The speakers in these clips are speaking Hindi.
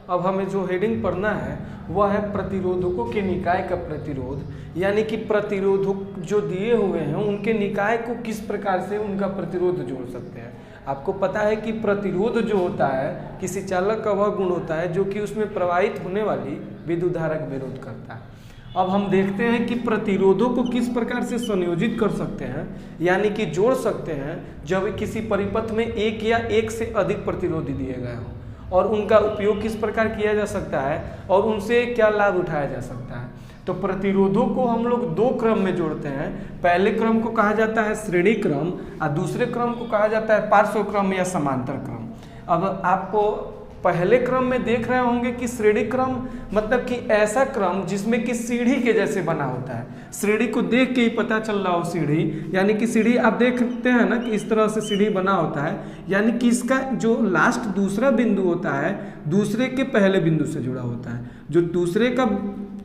अब हमें जो हेडिंग पढ़ना है वह है प्रतिरोधकों के निकाय का प्रतिरोध, यानी कि प्रतिरोधक जो दिए हुए हैं उनके निकाय को किस प्रकार से उनका प्रतिरोध जोड़ सकते हैं। आपको पता है कि प्रतिरोध जो होता है किसी चालक का वह गुण होता है जो कि उसमें प्रवाहित होने वाली विद्युत धारा का विरोध करता है। अब हम देखते हैं कि प्रतिरोधों को किस प्रकार से संयोजित कर सकते हैं, यानी कि जोड़ सकते हैं जब किसी परिपथ में एक या एक से अधिक प्रतिरोधी दिए गए हों, और उनका उपयोग किस प्रकार किया जा सकता है और उनसे क्या लाभ उठाया जा सकता है। तो प्रतिरोधों को हम लोग दो क्रम में जोड़ते हैं। पहले क्रम को कहा जाता है श्रेणी क्रम और दूसरे क्रम को कहा जाता है पार्श्व क्रम या समांतर क्रम। अब आपको पहले क्रम में देख रहे होंगे कि श्रेणी क्रम मतलब कि ऐसा क्रम जिसमें कि सीढ़ी के जैसे बना होता है। सीढ़ी को देख के ही पता चल रहा हो सीढ़ी, यानी कि सीढ़ी आप देखते हैं ना कि इस तरह से सीढ़ी बना होता है, यानी कि इसका जो लास्ट दूसरा बिंदु होता है दूसरे के पहले बिंदु से जुड़ा होता है, जो दूसरे का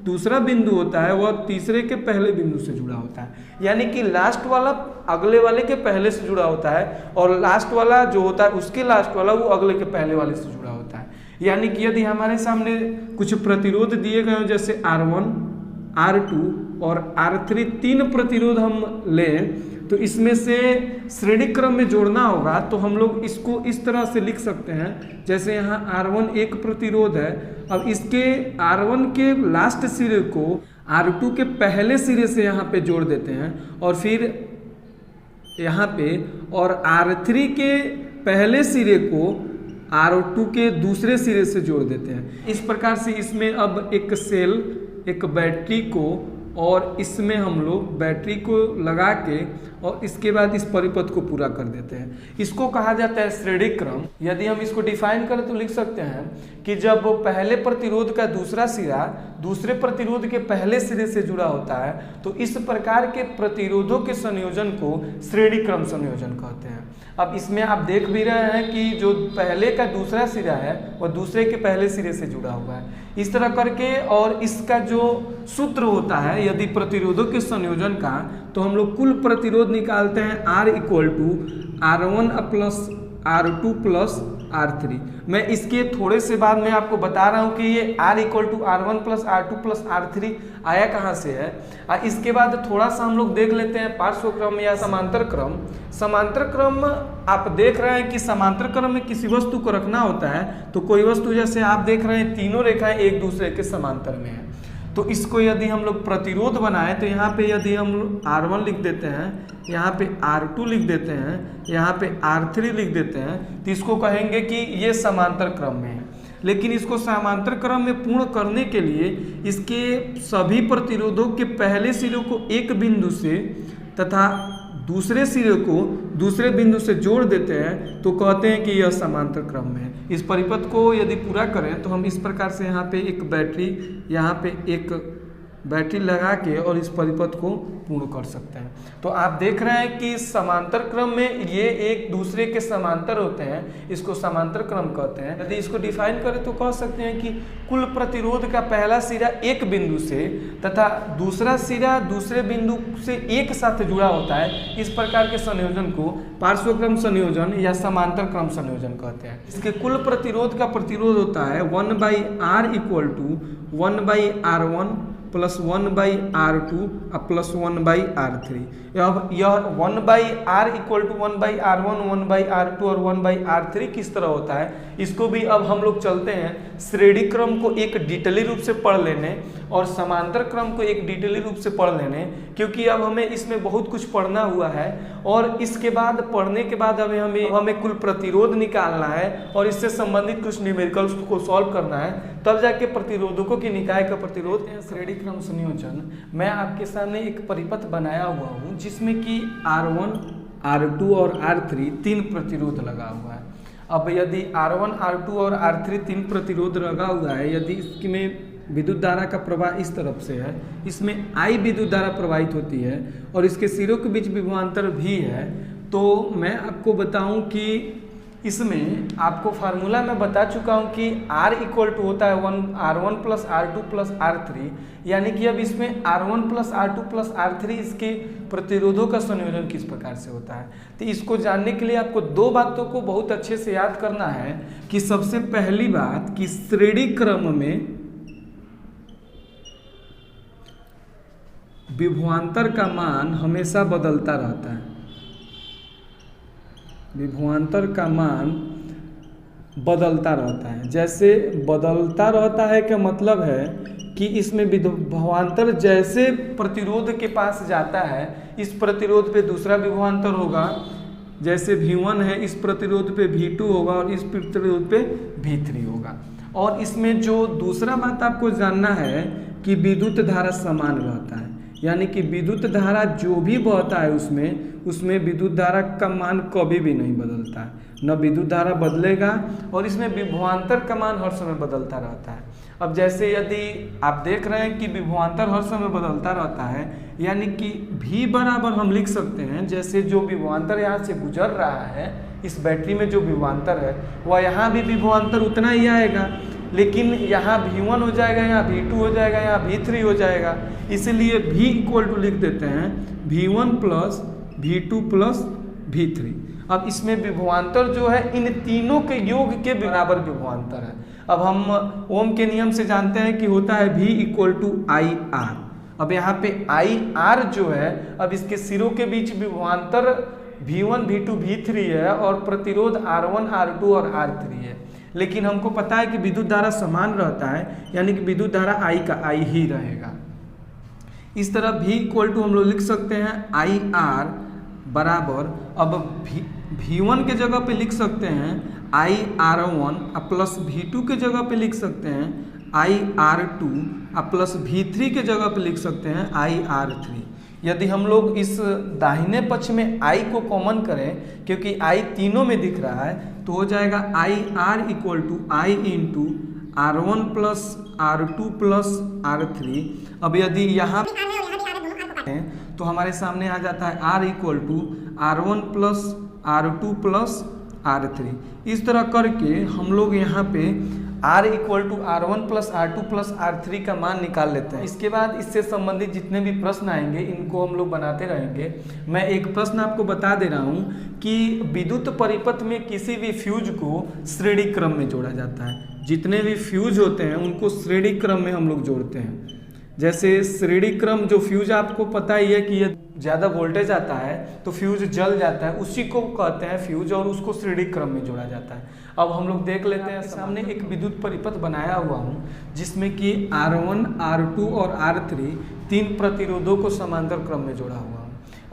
दूसरा बिंदु होता है वह तीसरे के पहले बिंदु से जुड़ा होता है, यानी कि लास्ट वाला अगले वाले के पहले से जुड़ा होता है और लास्ट वाला जो होता है उसके लास्ट वाला वो अगले के पहले वाले से जुड़ा होता है। यानी कि यदि हमारे सामने कुछ प्रतिरोध दिए गए हो जैसे R1, R2 और R3 तीन प्रतिरोध हम लें तो इसमें से श्रेणी क्रम में जोड़ना होगा, तो हम लोग इसको इस तरह से लिख सकते हैं जैसे यहाँ R1 एक प्रतिरोध है। अब इसके R1 के लास्ट सिरे को R2 के पहले सिरे से यहाँ पे जोड़ देते हैं और फिर यहाँ पे, और R3 के पहले सिरे को R2 के दूसरे सिरे से जोड़ देते हैं। इस प्रकार से इसमें अब एक सेल, एक बैटरी को, और इसमें हम लोग बैटरी को लगा के और इसके बाद इस परिपथ को पूरा कर देते हैं। इसको कहा जाता है श्रेणी क्रम। यदि हम इसको डिफाइन करें तो लिख सकते हैं कि जब पहले प्रतिरोध का दूसरा सिरा दूसरे प्रतिरोध के पहले सिरे से जुड़ा होता है तो इस प्रकार के प्रतिरोधों के संयोजन को श्रेणी क्रम संयोजन कहते हैं। अब इसमें आप देख भी रहे हैं कि जो पहले का दूसरा सिरा है वह दूसरे के पहले सिरे से जुड़ा हुआ है, इस तरह करके। और इसका जो सूत्र होता है यदि प्रतिरोधों के संयोजन का, तो हम लोग कुल प्रतिरोध निकालते हैं R equal to R1 plus R2 plus R3। मैं इसके थोड़े से बाद में आपको बता रहा हूँ कि ये R equal to R1 plus R2 plus R3 आया कहाँ से है। इसके बाद थोड़ा सा हम लोग देख लेते हैं पार्श्व क्रम या समांतर क्रम। समांतर क्रम आप देख रहे हैं कि समांतर क्रम में किसी वस्तु को रखना होता है, तो कोई वस्तु जैसे आप देख रहे हैं तीनों रेखाएं एक दूसरे के समांतर में है, तो इसको यदि हम लोग प्रतिरोध बनाए तो यहाँ पे यदि हम R1 लिख देते हैं, यहाँ पे R2 लिख देते हैं, यहाँ पे R3 लिख देते हैं, तो इसको कहेंगे कि ये समांतर क्रम में है। लेकिन इसको समांतर क्रम में पूर्ण करने के लिए इसके सभी प्रतिरोधों के पहले सिरे को एक बिंदु से तथा दूसरे सिरे को दूसरे बिंदु से जोड़ देते हैं, तो कहते हैं कि यह समांतर क्रम में है। इस परिपथ को यदि पूरा करें तो हम इस प्रकार से यहाँ पे एक बैटरी, यहाँ पे एक बैटरी लगा के और इस परिपथ को पूर्ण कर सकते हैं। तो आप देख रहे हैं कि समांतर क्रम में ये एक दूसरे के समांतर होते हैं, इसको समांतर क्रम कहते हैं। यदि इसको डिफाइन करें तो कह सकते हैं कि कुल प्रतिरोध का पहला सिरा एक बिंदु से तथा दूसरा सिरा दूसरे बिंदु से एक साथ जुड़ा होता है। इस प्रकार के संयोजन को पार्श्व क्रम संयोजन या समांतर क्रम संयोजन कहते हैं। इसके कुल प्रतिरोध का प्रतिरोध होता है 1/R equal to 1/R1 plus 1/R2 plus 1/R3। यह 1/R equal to 1/R1, 1/R2 और 1/R3 किस तरह होता है, इसको भी अब हम लोग चलते हैं श्रेणी क्रम को एक डिटेली रूप से पढ़ लेने और समांतर क्रम को एक डिटेली रूप से पढ़ लेने, क्योंकि अब हमें इसमें बहुत कुछ पढ़ना हुआ है। और इसके बाद पढ़ने के बाद हमें कुल प्रतिरोध निकालना है और इससे संबंधित कुछ न्यूमेरिकल्स को सॉल्व करना है, तब जाके प्रतिरोधकों की निकाय का प्रतिरोध श्रेणी क्रम संयोजन। मैं आपके सामने एक परिपथ बनाया हुआ हूँ जिसमें कि R1, R2 और R3 तीन प्रतिरोध लगा हुआ है। अब यदि R1, R2 और R3 तीन प्रतिरोध लगा हुआ है, यदि इसमें विद्युत धारा का प्रवाह इस तरफ से है, इसमें I विद्युत धारा प्रवाहित होती है और इसके सिरों के बीच विभवांतर भी है, तो मैं आपको बताऊं कि इसमें आपको फार्मूला मैं बता चुका हूँ कि R इक्वल टू होता है R1 plus R2 plus R3, यानी कि अब इसमें R1 plus R2 plus R3 इसके प्रतिरोधों का संयोजन किस प्रकार से होता है। तो इसको जानने के लिए आपको दो बातों को बहुत अच्छे से याद करना है कि सबसे पहली बात कि श्रेणी क्रम में विभवांतर का मान हमेशा बदलता रहता है। विभवांतर का मान बदलता रहता है। जैसे बदलता रहता है का मतलब है कि इसमें विभवांतर जैसे प्रतिरोध के पास जाता है, इस प्रतिरोध पे दूसरा विभवांतर होगा। जैसे V1 है, इस प्रतिरोध पे V2 होगा और इस प्रतिरोध पे V3 होगा। और इसमें जो दूसरा बात आपको जानना है कि विद्युत धारा समान रहता है, यानी कि विद्युत धारा जो भी बहता है उसमें विद्युत धारा का मान कभी भी नहीं बदलता है, न विद्युत धारा बदलेगा और इसमें विभवांतर का मान हर समय बदलता रहता है। अब जैसे यदि आप देख रहे हैं कि विभवांतर हर समय बदलता रहता है, यानी कि V बराबर हम लिख सकते हैं, जैसे जो विभवांतर यहाँ से गुजर रहा है, इस बैटरी में जो विभवांतर है वह यहाँ भी विभवांतर उतना ही आएगा, लेकिन यहाँ V1 हो जाएगा, यहाँ V2 हो जाएगा, यहाँ V3 हो जाएगा। इसलिए V इक्वल टू लिख देते हैं V1 plus V2 plus V3। अब इसमें विभवांतर जो है इन तीनों के योग के बराबर विभवांतर है। अब हम ओम के नियम से जानते हैं कि होता है V इक्वल टू IR। अब यहाँ पे IR जो है, अब इसके सिरों के बीच विभवांतर V1 V2 V3 है और प्रतिरोध R1 R2 और R3 है, लेकिन हमको पता है कि विद्युत धारा समान रहता है, यानी कि विद्युत धारा I का I ही रहेगा। इस तरह V इक्वल टू हम लोग लिख सकते हैं IR बराबर, अब V1 के जगह पे लिख सकते हैं IR1 प्लस V2 के जगह पे लिख सकते हैं IR2 प्लस V3 के जगह पे लिख सकते हैं IR3। यदि हम लोग इस दाहिने पक्ष में I को कॉमन करें, क्योंकि I तीनों में दिख रहा है, तो हो जाएगा IR equal to I into R1 plus R2 plus R3। अब यदि यहाँ तो हमारे सामने आ जाता है R equal to R1 plus R2 plus R3। इस तरह करके हम लोग यहाँ पे R equal to R1 plus R2 plus R3 का मान निकाल लेते हैं। इसके बाद इससे संबंधित जितने भी प्रश्न आएंगे इनको हम लोग बनाते रहेंगे। मैं एक प्रश्न आपको बता दे रहा हूँ कि विद्युत परिपथ में किसी भी फ्यूज को श्रेणी क्रम में जोड़ा जाता है। जितने भी फ्यूज होते हैं उनको श्रेणी क्रम में हम लोग जोड़ते हैं। जैसे श्रेणी क्रम जो फ्यूज आपको पता ही है कि ये ज़्यादा वोल्टेज आता है तो फ्यूज जल जाता है, उसी को कहते हैं फ्यूज, और उसको श्रेणी क्रम में जोड़ा जाता है। अब हम लोग देख लेते हैं, सामने एक विद्युत परिपथ बनाया हुआ हूँ जिसमें कि R1, R2 और R3 तीन प्रतिरोधों को समांतर क्रम में जोड़ा हुआ हूँ।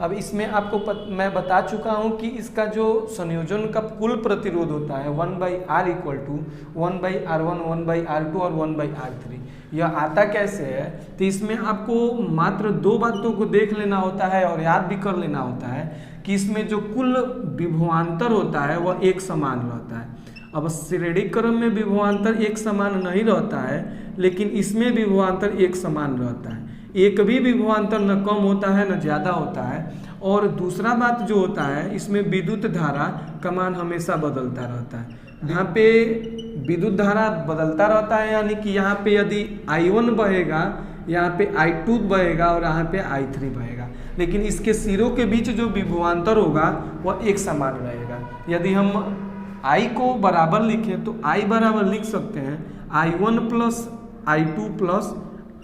अब इसमें आपको मैं बता चुका हूँ कि इसका जो संयोजन का कुल प्रतिरोध होता है 1/R equal to 1/R1, 1/R2 और 1/R3। यह आता कैसे है, तो इसमें आपको मात्र दो बातों को देख लेना होता है और याद भी कर लेना होता है कि इसमें जो कुल विभवांतर होता है वह एक समान रहता है। अब श्रेणी क्रम में विभवांतर एक समान नहीं रहता है, लेकिन इसमें विभवांतर एक समान रहता है। एक भी विभवांतर न कम होता है न ज़्यादा होता है। और दूसरा बात जो होता है, इसमें विद्युत धारा का मान हमेशा बदलता रहता है। यहाँ पे विद्युत धारा बदलता रहता है, यानी कि यहाँ पे यदि I1 बहेगा, यहाँ पे I2 बहेगा और यहाँ पे I3 बहेगा, लेकिन इसके सिरों के बीच जो विभवांतर होगा वह एक समान रहेगा। यदि हम I को बराबर लिखें तो I बराबर लिख सकते हैं I1 plus I2 plus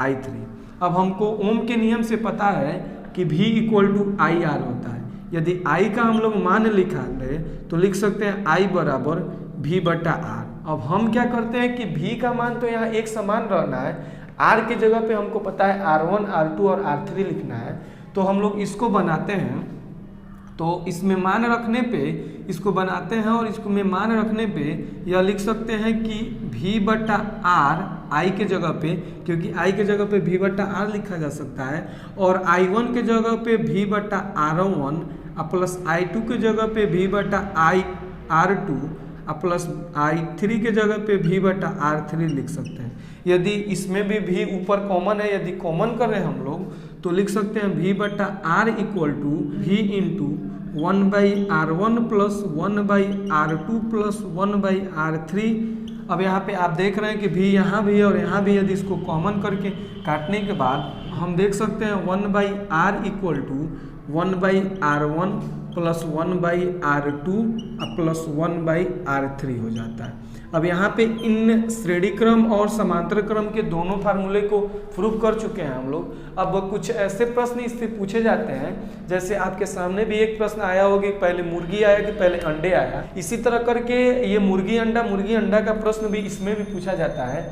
I3। अब हमको ओम के नियम से पता है कि V इक्वल टू IR होता है। यदि I का हम लोग मान लिखा ले तो लिख सकते हैं I बराबर V/R। अब हम क्या करते हैं कि V का मान तो यहाँ एक समान रहना है, R के जगह पे हमको पता है R1, R2 और R3 लिखना है, तो हम लोग इसको बनाते हैं। तो इसमें मान रखने पे इसको बनाते हैं और इसको में मान रखने पे यह लिख सकते हैं कि V/R I के जगह पे, क्योंकि I के जगह पे V/R लिखा जा सकता है, और I1 के जगह पे V/R1 प्लस I2 के जगह पे V/R2 प्लस I3 के जगह पे V/R3 लिख सकते हैं। यदि इसमें भी V ऊपर कॉमन है, यदि कॉमन कर रहे हैं हम लोग तो लिख सकते हैं V/R equal to V into 1/R1 plus 1/R2 plus 1/R3। अब यहाँ पे आप देख रहे हैं कि भी यहाँ भी और यहाँ भी, यदि इसको कॉमन करके काटने के बाद हम देख सकते हैं 1/R equal to 1/R1 plus 1/R2 plus 1/R3 हो जाता है। अब यहाँ पे इन श्रेणी क्रम और समांतर क्रम के दोनों फार्मूले को प्रूव कर चुके हैं हम लोग। अब कुछ ऐसे प्रश्न इससे पूछे जाते हैं, जैसे आपके सामने भी एक प्रश्न आया होगा, पहले मुर्गी आया कि पहले अंडे आया। इसी तरह करके ये मुर्गी अंडा का प्रश्न भी इसमें भी पूछा जाता है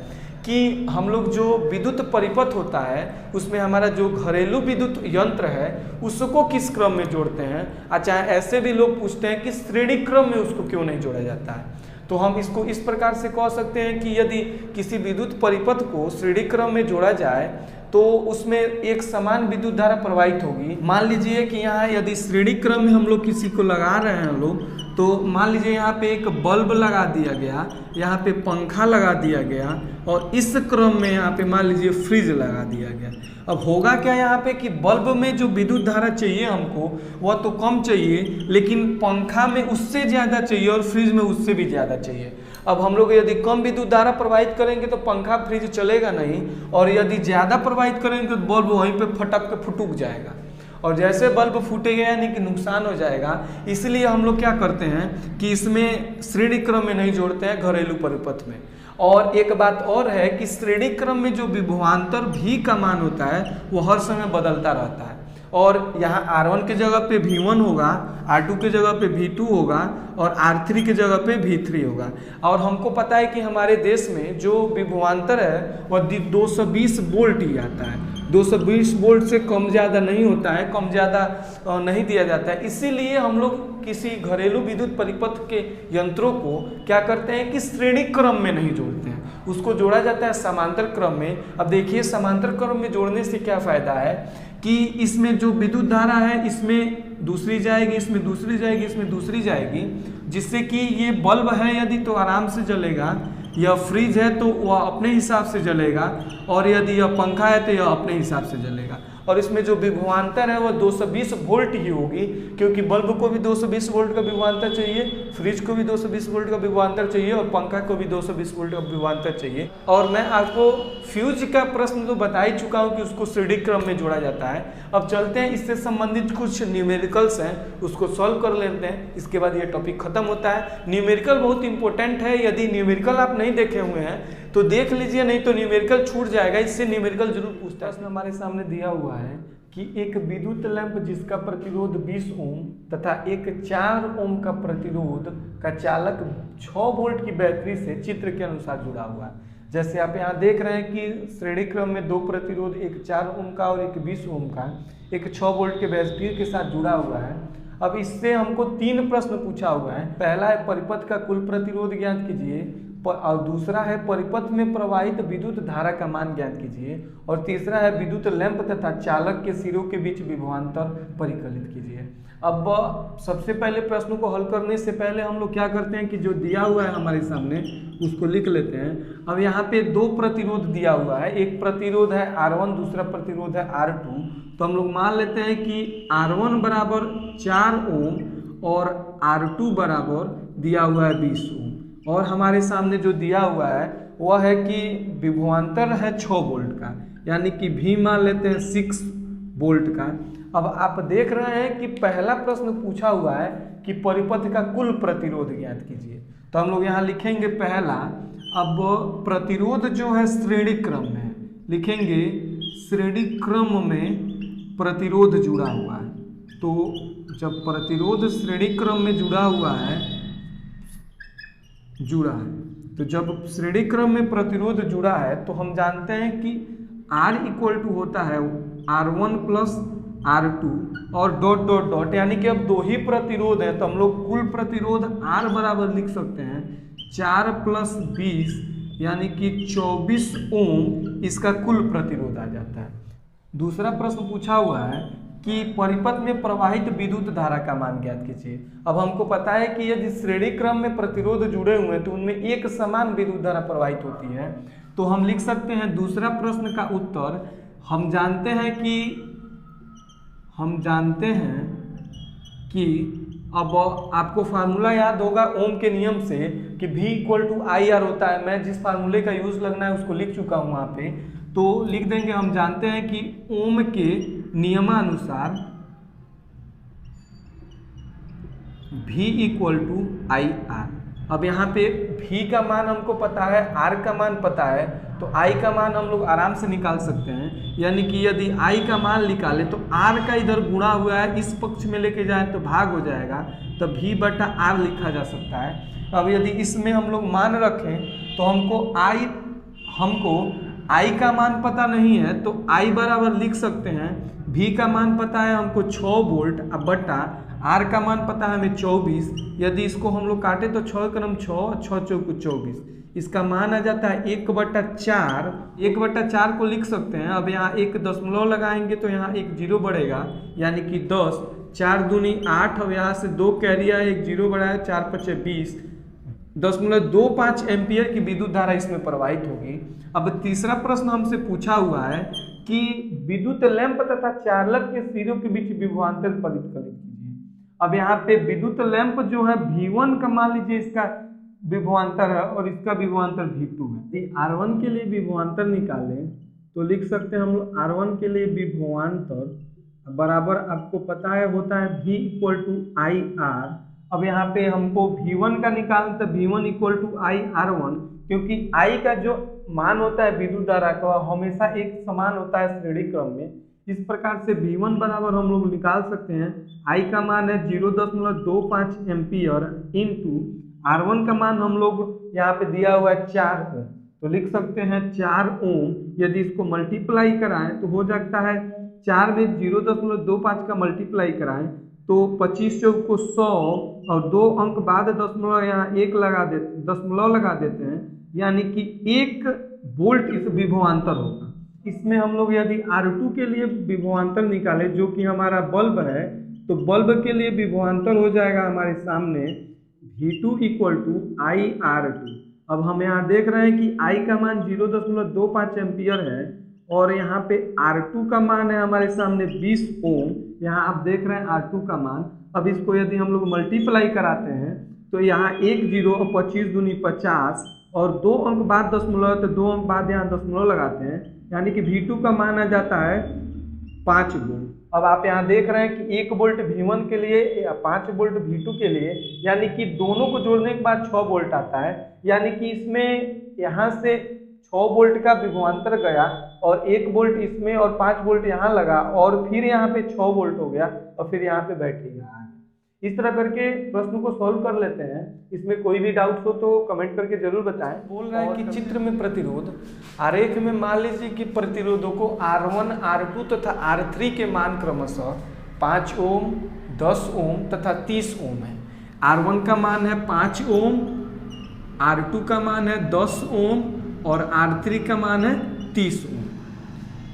कि हम लोग जो विद्युत परिपथ होता है उसमें हमारा जो घरेलू विद्युत यंत्र है उसको किस क्रम में जोड़ते हैं। अच्छा, ऐसे भी लोग पूछते हैं कि श्रेणी क्रम में उसको क्यों नहीं जोड़ा जाता है। तो हम इसको इस प्रकार से कह सकते हैं कि यदि किसी विद्युत परिपथ को श्रेणी क्रम में जोड़ा जाए तो उसमें एक समान विद्युत धारा प्रवाहित होगी। मान लीजिए कि यहाँ यदि श्रेणी क्रम में हम लोग किसी को लगा रहे हैं हम लोग, तो मान लीजिए यहाँ पे एक बल्ब लगा दिया गया, यहाँ पे पंखा लगा दिया गया और इस क्रम में यहाँ पे मान लीजिए फ्रिज लगा दिया गया। अब होगा क्या यहाँ पे कि बल्ब में जो विद्युत धारा चाहिए हमको वह तो कम चाहिए, लेकिन पंखा में उससे ज़्यादा चाहिए और फ्रिज में उससे भी ज़्यादा चाहिए। अब हम लोग यदि कम विद्युत धारा प्रवाहित करेंगे तो पंखा फ्रिज चलेगा नहीं, और यदि ज़्यादा प्रवाहित करेंगे तो बल्ब वहीं पे फटक के फुटुक जाएगा, और जैसे बल्ब फूटेगा यानी कि नुकसान हो जाएगा। इसलिए हम लोग क्या करते हैं कि इसमें श्रेणी क्रम में नहीं जोड़ते हैं, घरेलू परिपथ में। और एक बात और है कि श्रेणी क्रम में जो विभवांतर भी का मान होता है वो हर समय बदलता रहता है, और यहाँ R1 के जगह पे V1 होगा, R2 के जगह पे V2 होगा और R3 के जगह पे V3 होगा। और हमको पता है कि हमारे देश में जो विभवांतर है वह 220 वोल्ट ही आता है, 220 वोल्ट से कम ज़्यादा नहीं होता है, कम ज़्यादा नहीं दिया जाता है। इसीलिए हम लोग किसी घरेलू विद्युत परिपथ के यंत्रों को क्या करते हैं कि श्रेणी क्रम में नहीं जोड़ते हैं, उसको जोड़ा जाता है समांतर क्रम में। अब देखिए समांतर क्रम में जोड़ने से क्या फ़ायदा है कि इसमें जो विद्युत धारा है इसमें दूसरी जाएगी, इसमें दूसरी जाएगी, इसमें दूसरी जाएगी, जिससे कि ये बल्ब है यदि तो आराम से जलेगा, यह फ्रिज है तो वह अपने हिसाब से जलेगा, और यदि यह पंखा है तो यह अपने हिसाब से जलेगा। और इसमें जो विभवांतर है वह 220 वोल्ट ही होगी, क्योंकि बल्ब को भी 220 वोल्ट का विभवांतर चाहिए, फ्रिज को भी 220 वोल्ट का विभवांतर चाहिए और पंखा को भी 220 वोल्ट का विभवांतर चाहिए। और मैं आपको फ्यूज का प्रश्न तो बता ही चुका हूँ कि उसको श्रेणी क्रम में जोड़ा जाता है। अब चलते हैं, इससे संबंधित कुछ न्यूमेरिकल्स हैं उसको सॉल्व कर लेते हैं, इसके बाद ये टॉपिक खत्म होता है। न्यूमेरिकल बहुत इंपॉर्टेंट है, यदि न्यूमेरिकल आप नहीं देखे हुए हैं तो देख लीजिए, नहीं तो न्यूमेरिकल छूट जाएगा। इससे न्यूमेरिकल जरूर पूछता है। इसमें हमारे सामने दिया हुआ है कि एक विद्युत लैंप जिसका प्रतिरोध 20 ओम तथा एक 4 ओम का प्रतिरोध का चालक 6 वोल्ट की बैटरी से चित्र के अनुसार जुड़ा हुआ है। जैसे आप यहाँ देख रहे हैं कि श्रेणी क्रम में दो प्रतिरोध, एक 4 ओम का और एक 20 ओम का, एक 6 वोल्ट के बैटरी के साथ जुड़ा हुआ है। अब इससे हमको 3 प्रश्न पूछा हुआ है। पहला है परिपथ का कुल प्रतिरोध ज्ञात कीजिए, और दूसरा है परिपथ में प्रवाहित विद्युत धारा का मान ज्ञात कीजिए, और तीसरा है विद्युत लैंप तथा चालक के सिरों के बीच विभवांतर परिकलित कीजिए। अब सबसे पहले प्रश्न को हल करने से पहले हम लोग क्या करते हैं कि जो दिया हुआ है हमारे सामने उसको लिख लेते हैं। अब यहाँ पे 2 प्रतिरोध दिया हुआ है, एक प्रतिरोध है R1, दूसरा प्रतिरोध है R2। तो हम लोग मान लेते हैं कि R1 बराबर 4 ओम और R2 बराबर दिया हुआ है 20 ओम, और हमारे सामने जो दिया हुआ है वह है कि विभवांतर है 6 वोल्ट का, यानी कि V मान लेते हैं 6 वोल्ट का। अब आप देख रहे हैं कि पहला प्रश्न पूछा हुआ है कि परिपथ का कुल प्रतिरोध ज्ञात कीजिए। तो हम लोग यहाँ लिखेंगे पहला, अब प्रतिरोध जो है श्रेणी क्रम में लिखेंगे, श्रेणी क्रम में प्रतिरोध जुड़ा हुआ है। तो जब प्रतिरोध श्रेणी क्रम में जुड़ा है तो जब श्रेणी क्रम में प्रतिरोध जुड़ा है तो हम जानते हैं कि R इक्वल टू होता है R1 प्लस R2 और डॉट डॉट डॉट, यानी कि अब 2 ही प्रतिरोध है तो हम लोग कुल प्रतिरोध R बराबर लिख सकते हैं 4 प्लस 20, यानी कि 24 ओम इसका कुल प्रतिरोध आ जाता है। दूसरा प्रश्न पूछा हुआ है कि परिपथ में प्रवाहित विद्युत धारा का मान ज्ञात कीजिए। अब हमको पता है कि यदि श्रेणी क्रम में प्रतिरोध जुड़े हुए हैं तो उनमें एक समान विद्युत धारा प्रवाहित होती है। तो हम लिख सकते हैं दूसरा प्रश्न का उत्तर, हम जानते हैं कि अब आपको फार्मूला याद होगा ओम के नियम से कि V = IR होता है। मैं जिस फार्मूले का यूज लगना है उसको लिख चुका हूँ वहाँ पे, तो लिख देंगे। हम जानते हैं कि ओम के नियमानुसार V = IR। अब यहाँ पे V का मान हमको पता है, R का मान पता है, तो I का मान हम लोग आराम से निकाल सकते हैं। यानी कि यदि I का मान निकाले तो R का इधर गुणा हुआ है, इस पक्ष में लेके जाए तो भाग हो जाएगा, तो V/R लिखा जा सकता है। अब यदि इसमें हम लोग मान रखें तो हमको I का मान पता नहीं है, तो I बराबर लिख सकते हैं, V का मान पता है हमको 6 वोल्ट अब बटा R का मान पता है हमें 24। यदि इसको हम लोग काटे तो 6 क्रम 6, 6 चौको 24, इसका मान आ जाता है 1/4। 1/4 को लिख सकते हैं। अब यहाँ एक दशमलव लगाएंगे तो यहाँ एक 0 बढ़ेगा, यानी कि 10, 4 दूनी 8। अब यहाँ से 2 कैरी आया, एक 0 बढ़ाया, 4 × 5 = 20, 0.25 एम्पियर की विद्युत धारा इसमें प्रवाहित होगी। अब तीसरा प्रश्न हमसे पूछा हुआ है कि विद्युत लैंप तथा चालक के सिरों के बीच विभवांतर फलित कीजिए। अब यहाँ पे विद्युत लैंप जो है V1 का मान लीजिए इसका विभवांतर है और इसका विभवांतर V2 है। यदि R1 के लिए विभवांतर निकालें तो लिख सकते हैं हम लोग R1 के लिए विभवांतर बराबर, आपको पता है होता है V = IR। अब यहाँ पे हमको V1 का निकालना, तो V1 = IR1, क्योंकि I का जो मान होता है विद्युत धारा का हमेशा एक समान होता है श्रेणी क्रम में। इस प्रकार से V1 बराबर हम लोग निकाल सकते हैं, I का मान है 0.25 एम्पियर इंटू R1 का मान हम लोग यहाँ पे दिया हुआ है 4 ओम, तो लिख सकते हैं 4 ओम। यदि इसको मल्टीप्लाई कराएं तो हो जाता है 4 में 0.25 का मल्टीप्लाई कराएं तो 25 चौको 100 और 2 अंक बाद दशमलव यहाँ 1 दशमलव लगा देते हैं, यानी कि 1 वोल्ट इस विभवांतर होगा। इसमें हम लोग यदि R2 के लिए विभवांतर निकाले जो कि हमारा बल्ब है, तो बल्ब के लिए विभवांतर हो जाएगा हमारे सामने V2 = IR2। अब हम यहाँ देख रहे हैं कि I का मान 0.25 एम्पियर है और यहाँ पे R2 का मान है हमारे सामने 20 ओम। यहाँ आप देख रहे हैं R2 का मान। अब इसको यदि हम लोग मल्टीप्लाई कराते हैं तो यहाँ 1 0 और 25 दूनी 50 और 2 अंक बाद दशमलव, तो 2 अंक बाद यहाँ दशमलव लगाते हैं, यानी कि V2 का मान आ जाता है 5 वोल्ट। अब आप यहाँ देख रहे हैं कि 1 वोल्ट V1 के लिए या 5 वोल्ट V2 के लिए, यानी कि दोनों को जोड़ने के बाद 6 वोल्ट आता है। यानी कि इसमें यहाँ से 6 वोल्ट का विभवांतर गया और 1 वोल्ट इसमें और 5 वोल्ट यहाँ लगा और फिर यहाँ पे 6 वोल्ट हो गया और फिर यहाँ पे बैटरी गया। इस तरह करके प्रश्न को सॉल्व कर लेते हैं। इसमें कोई भी डाउट हो तो कमेंट करके जरूर बताएं। बोल रहा है कि चित्र में प्रतिरोध आरेख में मान लीजिए कि प्रतिरोधों को R1, R2 तथा R3 के मान क्रमशः 5 ओम, 10 ओम तथा 30 ओम है। R1 का मान है 5 ओम, R2 का मान है 10 ओम और R3 का मान है 30 ओम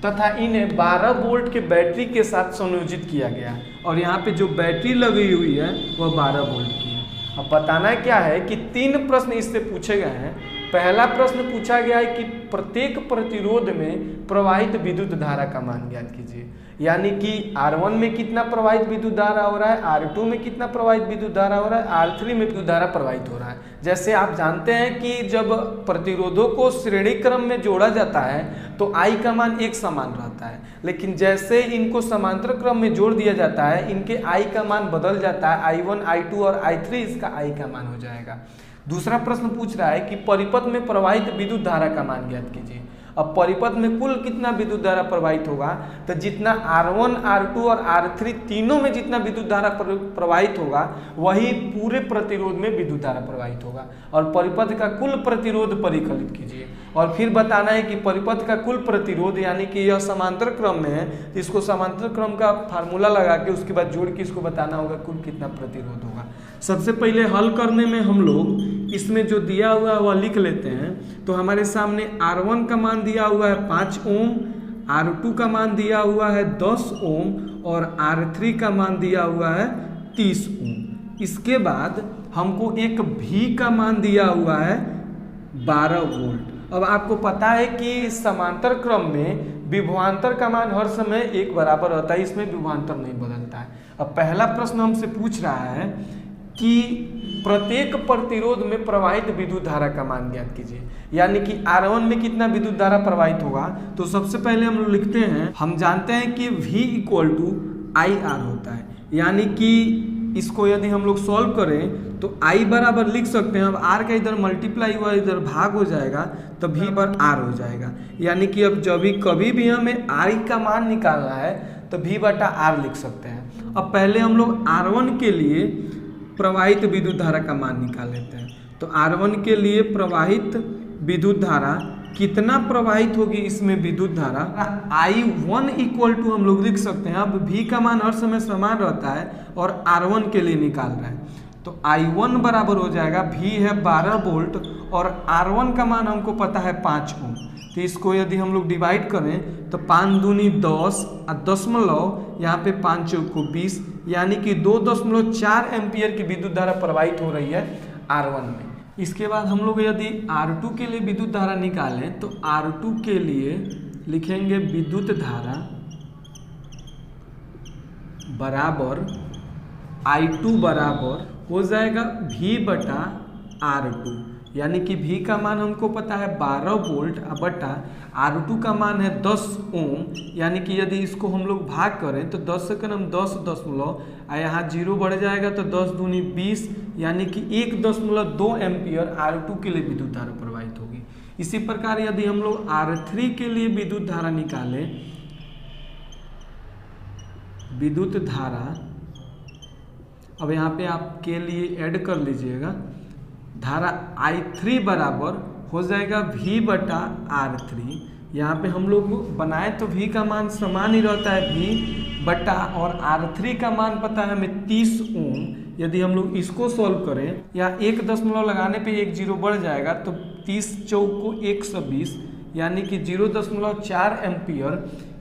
तथा इन्हें 12 वोल्ट के बैटरी के साथ संयोजित किया गया और यहाँ पे जो बैटरी लगी हुई है वह 12 वोल्ट की है। अब बताना क्या है कि 3 प्रश्न इससे पूछे गए हैं। पहला प्रश्न पूछा गया है कि प्रत्येक प्रतिरोध में प्रवाहित विद्युत धारा का मान ज्ञात कीजिए, यानी कि R1 में कितना प्रवाहित विद्युत धारा हो रहा है, R2 में कितना प्रवाहित विद्युत धारा हो रहा है, R3 में विद्युत धारा प्रवाहित हो रहा है। जैसे आप जानते हैं कि जब प्रतिरोधों को श्रेणी क्रम में जोड़ा जाता है तो I का मान एक समान रहता है, लेकिन जैसे इनको समांतर क्रम में जोड़ दिया जाता है इनके I का मान बदल जाता है, I1, I2 और I3 इसका I का मान हो जाएगा। दूसरा प्रश्न पूछ रहा है कि परिपथ में प्रवाहित विद्युत धारा का मान ज्ञात कीजिए। अब परिपथ में कुल कितना विद्युत धारा प्रवाहित होगा, तो जितना R1, R2 और R3 तीनों में जितना विद्युत धारा प्रवाहित होगा वही पूरे प्रतिरोध में विद्युत धारा प्रवाहित होगा। और परिपथ का कुल प्रतिरोध परिकलित कीजिए और फिर बताना है कि परिपथ का कुल प्रतिरोध, यानी कि यह समांतर क्रम में है तो इसको समांतर क्रम का फार्मूला लगा के उसके बाद जोड़ के इसको बताना होगा कुल कितना प्रतिरोध होगा। सबसे पहले हल करने में हम लोग इसमें जो दिया हुआ है वह लिख लेते हैं। तो हमारे सामने R1 का मान दिया हुआ है 5 ओम, R2 का मान दिया हुआ है 10 ओम और R3 का मान दिया हुआ है 30 ओम। इसके बाद हमको एक V का मान दिया हुआ है 12 वोल्ट। अब आपको पता है कि समांतर क्रम में विभवांतर का मान हर समय एक बराबर रहता है, इसमें विभवांतर नहीं बदलता है। अब पहला प्रश्न हमसे पूछ रहा है कि प्रत्येक प्रतिरोध में प्रवाहित विद्युत धारा का मान ज्ञात कीजिए, यानी कि R1 में कितना विद्युत धारा प्रवाहित होगा। तो सबसे पहले हम लोग लिखते हैं, हम जानते हैं कि V = IR होता है, यानी कि इसको यदि हम लोग सॉल्व करें तो I बराबर लिख सकते हैं, अब R का इधर मल्टीप्लाई हुआ इधर भाग हो जाएगा तो V पर R हो जाएगा, यानी कि अब जब भी कभी भी हमें I का मान निकालना है तो V/R लिख सकते हैं। अब पहले हम लोग R1 के लिए प्रवाहित विद्युत धारा का मान निकाल लेते हैं। तो R1 के लिए प्रवाहित विद्युत धारा कितना प्रवाहित होगी, इसमें विद्युत धारा I1 = हम लोग लिख सकते हैं। अब V का मान हर समय समान रहता है और R1 के लिए निकाल रहे हैं, तो I1 बराबर हो जाएगा, V है 12 वोल्ट और R1 का मान हमको पता है 5 ओम। तो इसको यदि हम लोग डिवाइड करें तो 5 दूनी 10 और दशमलव यहाँ पे 5 चौको 20, यानी कि 2.4 एम्पियर की विद्युत धारा प्रवाहित हो रही है R1 में। इसके बाद हम लोग यदि R2 के लिए विद्युत धारा निकालें तो R2 के लिए लिखेंगे विद्युत धारा बराबर I2 बराबर हो जाएगा V/R2, यानी कि V का मान हमको पता है 12 वोल्ट बटा R2 का मान है 10 ओम, यानी कि यदि इसको हम लोग भाग करें तो 10 से कम 10 दशमलव यहाँ 0 बढ़ जाएगा तो 10 दूनी 20, यानी कि 1.2 एम्पियर R2 के लिए विद्युत धारा प्रवाहित होगी। इसी प्रकार यदि हम लोग R3 के लिए विद्युत धारा निकालें, विद्युत धारा अब यहाँ पे आपके लिए ऐड कर लीजिएगा, धारा I3 बराबर हो जाएगा V/R3। यहाँ पे हम लोग बनाए तो V का मान समान ही रहता है V/ और R3 का मान पता है हमें 30 ओम। यदि हम लोग इसको सॉल्व करें या 1 दशमलव लगाने पे 1 0 बढ़ जाएगा तो 30 चौको 120, यानी कि 0.4 एम्पियर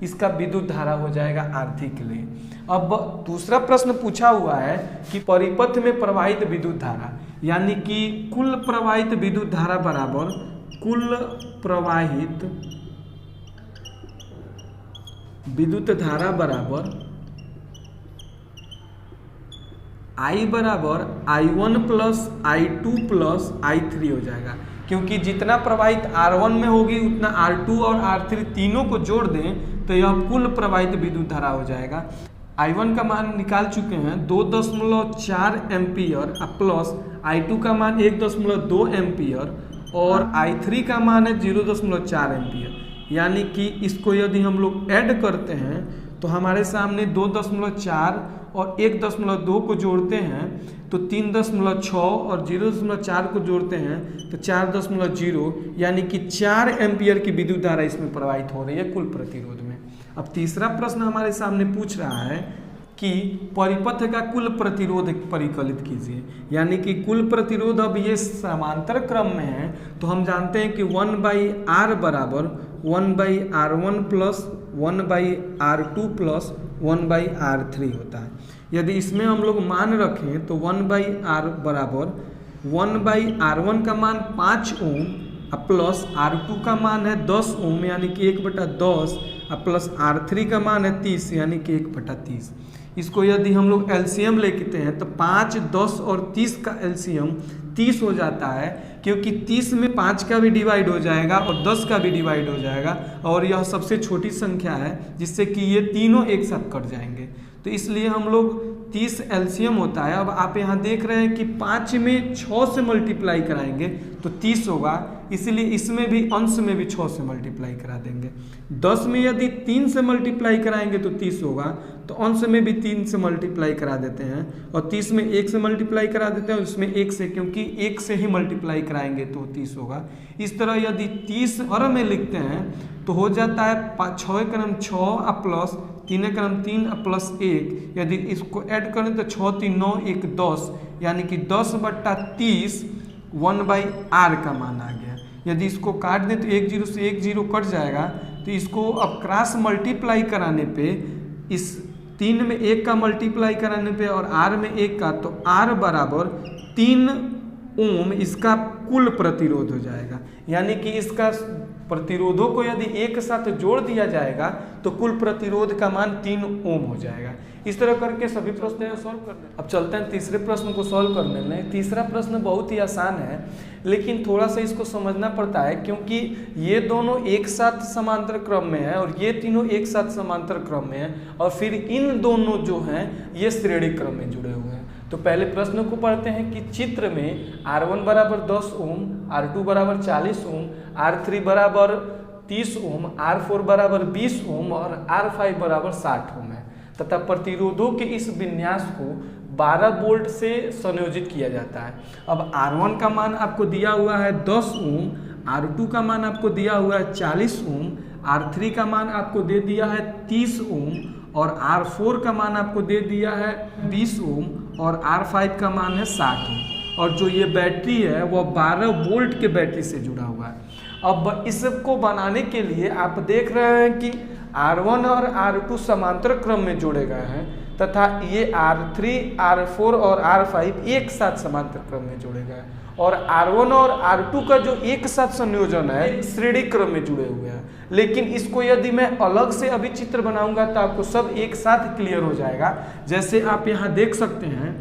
इसका विद्युत धारा हो जाएगा R3 के लिए। अब दूसरा प्रश्न पूछा हुआ है कि परिपथ में प्रवाहित विद्युत धारा, यानी कि कुल प्रवाहित विद्युत धारा बराबर कुल प्रवाहित विद्युत धारा बराबर I बराबर I1 + I2 + I3 हो जाएगा, क्योंकि जितना प्रवाहित R1 में होगी उतना R2 और R3 तीनों को जोड़ दें तो यह कुल प्रवाहित विद्युत धारा हो जाएगा। I1 का मान निकाल चुके हैं 2.4 एम्पियर प्लस I2 का मान 1.2 एम्पियर और I3 का मान है 0.4 एम्पियर, यानी कि इसको यदि हम लोग ऐड करते हैं तो हमारे सामने 2.4 और 1.2 को जोड़ते हैं तो 3.6 और 0.4 को जोड़ते हैं तो 4.0, यानी कि 4 एम्पियर की विद्युत धारा इसमें प्रवाहित हो रही है कुल प्रतिरोध में। अब तीसरा प्रश्न हमारे सामने पूछ रहा है कि परिपथ का कुल प्रतिरोध परिकलित कीजिए, यानी कि कुल प्रतिरोध अब ये समांतर क्रम में है तो हम जानते हैं कि 1/R बराबर 1/R1 + 1/R2 + 1/R3 होता है। यदि इसमें हम लोग मान रखें तो 1/R बराबर 1/R1 का मान 5 ओम प्लस R2 का मान है 10 ओम, यानी कि 1/10 प्लस R3 का मान है 30, यानी कि 1/30। इसको यदि हम लोग एलसीएम लेते हैं तो 5, 10 और 30 का एलसीएम 30 हो जाता है, क्योंकि 30 में 5 का भी डिवाइड हो जाएगा और 10 का भी डिवाइड हो जाएगा और यह सबसे छोटी संख्या है जिससे कि ये तीनों एक साथ कट जाएंगे, तो इसलिए हम लोग 30 एलसीएम होता है। अब आप यहाँ देख रहे हैं कि 5 में 6 से मल्टीप्लाई कराएंगे तो 30 होगा, इसलिए इसमें भी अंश में भी 6 से मल्टीप्लाई करा देंगे। 10 में यदि 3 से मल्टीप्लाई कराएंगे तो 30 होगा, तो अंश में भी 3 से मल्टीप्लाई करा देते हैं और 30 में 1 से मल्टीप्लाई करा देते हैं और उसमें 1 से, क्योंकि 1 से ही मल्टीप्लाई कराएंगे तो 30 होगा। इस तरह यदि 30 हर में लिखते हैं तो हो जाता है 6 क्रम 6 प्लस 3 क्रम 3 प्लस 1, यदि इसको ऐड करें तो 6 3 9 1 10, यानी कि 10/30 1/R का मान आ गया। यदि इसको काट दें तो 1 0 से 1 0 कट जाएगा, तो इसको अब क्रॉस मल्टीप्लाई कराने पे इस 3 में 1 का मल्टीप्लाई कराने पे और R में 1 का, तो R बराबर 3 ओम इसका कुल प्रतिरोध हो जाएगा। यानी कि इसका प्रतिरोधों को यदि एक साथ जोड़ दिया जाएगा तो कुल प्रतिरोध का मान 3 ओम हो जाएगा। इस तरह करके सभी प्रश्न सॉल्व करने। अब चलते हैं तीसरे प्रश्न को सॉल्व करने में। तीसरा प्रश्न बहुत ही आसान है, लेकिन थोड़ा सा इसको समझना पड़ता है, क्योंकि ये दोनों एक साथ समांतर क्रम में है और ये तीनों एक साथ समांतर क्रम में है, और फिर इन दोनों जो हैं ये श्रेणी क्रम में जुड़े हुए हैं। तो पहले प्रश्न को पढ़ते हैं कि चित्र में R1 बराबर 10 ओम, R2 बराबर 40 ओम, R3 बराबर 30 ओम, R4 बराबर 20 ओम और R5 बराबर 60 ओम है, तथा प्रतिरोधों के इस विन्यास को 12 वोल्ट से संयोजित किया जाता है। अब R1 का मान आपको दिया हुआ है 10 ओम, R2 का मान आपको दिया हुआ है 40 ओम, R3 का मान आपको दे दिया है 30 ओम और R4 का मान आपको दे दिया है 20 ओम और R5 का मान है 60 ओम। और जो ये बैटरी है वह 12 वोल्ट के बैटरी से जुड़ा हुआ है। अब इसको बनाने के लिए आप देख रहे हैं कि R1 और R2 समांतर क्रम में जोड़े गए हैं, तथा ये R3, R4 और R5 एक साथ समांतर क्रम में जोड़े गए हैं, और R1 और R2 का जो एक साथ संयोजन है श्रेणी क्रम में जुड़े हुए हैं। लेकिन इसको यदि मैं अलग से अभी चित्र बनाऊंगा तो आपको सब एक साथ क्लियर हो जाएगा। जैसे आप यहाँ देख सकते हैं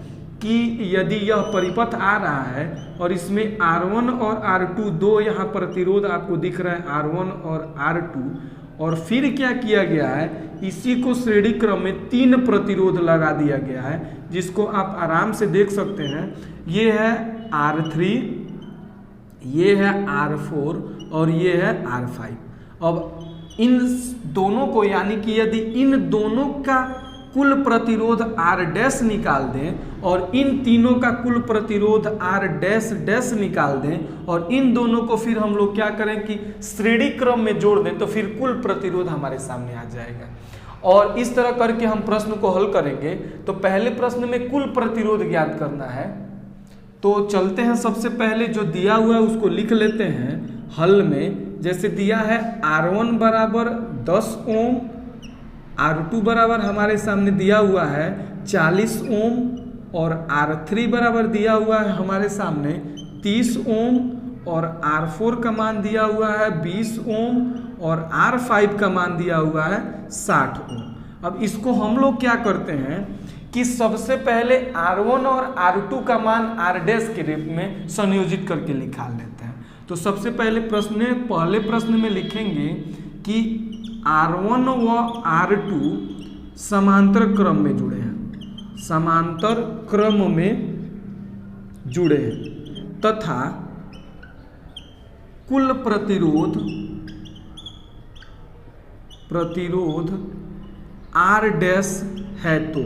कि यदि यह परिपथ आ रहा है और इसमें R1 और R2 दो यहाँ प्रतिरोध आपको दिख रहा है, R1 और R2, और फिर क्या किया गया है, इसी को श्रेणी क्रम में 3 प्रतिरोध लगा दिया गया है, जिसको आप आराम से देख सकते हैं। ये है R3, ये है R4 और ये है R5। अब इन दोनों को, यानी कि यदि इन दोनों का कुल प्रतिरोध R डैश निकाल दें और इन तीनों का कुल प्रतिरोध R डैश डैश निकाल दें और इन दोनों को फिर हम लोग क्या करें कि श्रेणी क्रम में जोड़ दें, तो फिर कुल प्रतिरोध हमारे सामने आ जाएगा। और इस तरह करके हम प्रश्न को हल करेंगे। तो पहले प्रश्न में कुल प्रतिरोध ज्ञात करना है, तो चलते हैं। सबसे पहले जो दिया हुआ है उसको लिख लेते हैं हल में। जैसे दिया है R1 बराबर 10 ओम, R2 बराबर हमारे सामने दिया हुआ है 40 ओम और R3 बराबर दिया हुआ है हमारे सामने 30 ओम और R4 का मान दिया हुआ है 20 ओम और R5 का मान दिया हुआ है 60 ओम। अब इसको हम लोग क्या करते हैं कि सबसे पहले R1 और R2 का मान R डैश के रूप में संयोजित करके निकाल लेते हैं। तो सबसे पहले प्रश्न में लिखेंगे कि R1 व R2 समांतर क्रम में जुड़े हैं, समांतर क्रम में जुड़े हैं, तथा कुल प्रतिरोध R डैश है। तो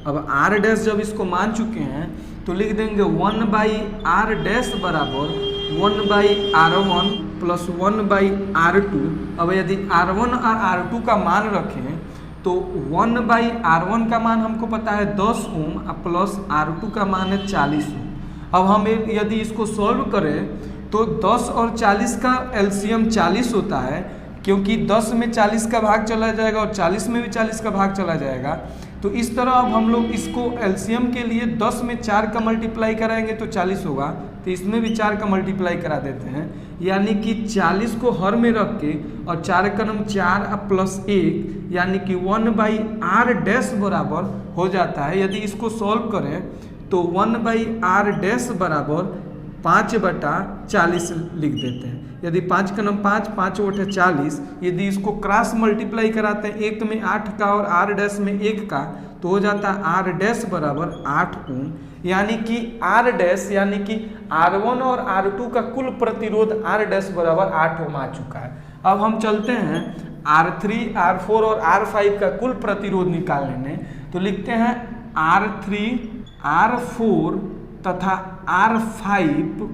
अब R डैश जब इसको मान चुके हैं तो लिख देंगे 1/R डैश बराबर 1/R1 प्लस 1/R2। अब यदि R1 और R2 का मान रखें तो 1/R1 का मान हमको पता है 10 ओम प्लस R2 का मान है 40 ओम। अब हम यदि इसको सॉल्व करें तो 10 और 40 का एलसीएम 40 होता है, क्योंकि 10 में 40 का भाग चला जाएगा और 40 में भी 40 का भाग चला जाएगा। तो इस तरह अब हम लोग इसको एलसीएम के लिए 10 में 4 का मल्टीप्लाई कराएंगे तो 40 होगा, तो इसमें भी 4 का मल्टीप्लाई करा देते हैं। यानी कि 40 को हर में रख के और 4 का नम 4 प्लस 1 यानी कि 1/R डैश बराबर हो जाता है। यदि इसको सॉल्व करें तो 1/R डैश बराबर 5/40 लिख देते हैं। यदि 5 का नम 5, 5 बटे 40, यदि इसको क्रॉस मल्टीप्लाई कराते हैं 1 में 8 का और R डैश में 1 का, तो हो जाता है R डैश बराबर 8 ओम। यानी कि R डैश यानी कि R1 और R2 का कुल प्रतिरोध R डैश बराबर 8 ओम आ चुका है। अब हम चलते हैं R3, R4 और R5 का कुल प्रतिरोध निकालने। तो लिखते हैं R3, R4 तथा R5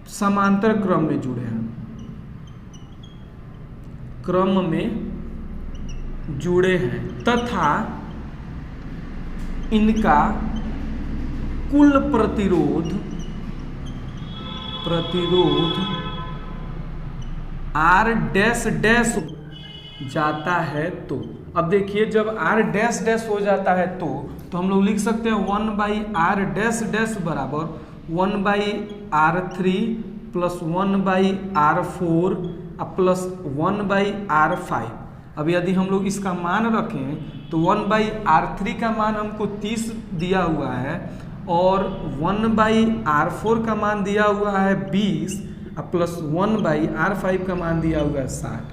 समांतर क्रम में जुड़े हैं, क्रम में जुड़े हैं, तथा इनका कुल प्रतिरोध R डैश डैश जाता है। तो अब देखिए जब R डैश डैश हो जाता है तो हम लोग लिख सकते हैं 1/R डैश डैश बराबर 1/R3 plus 1/R4 plus 1/R5। अब यदि हम लोग इसका मान रखें तो 1/R3 का मान हमको 30 दिया हुआ है और 1/R4 का मान दिया हुआ है 20 प्लस 1/R5 का मान दिया हुआ है 60।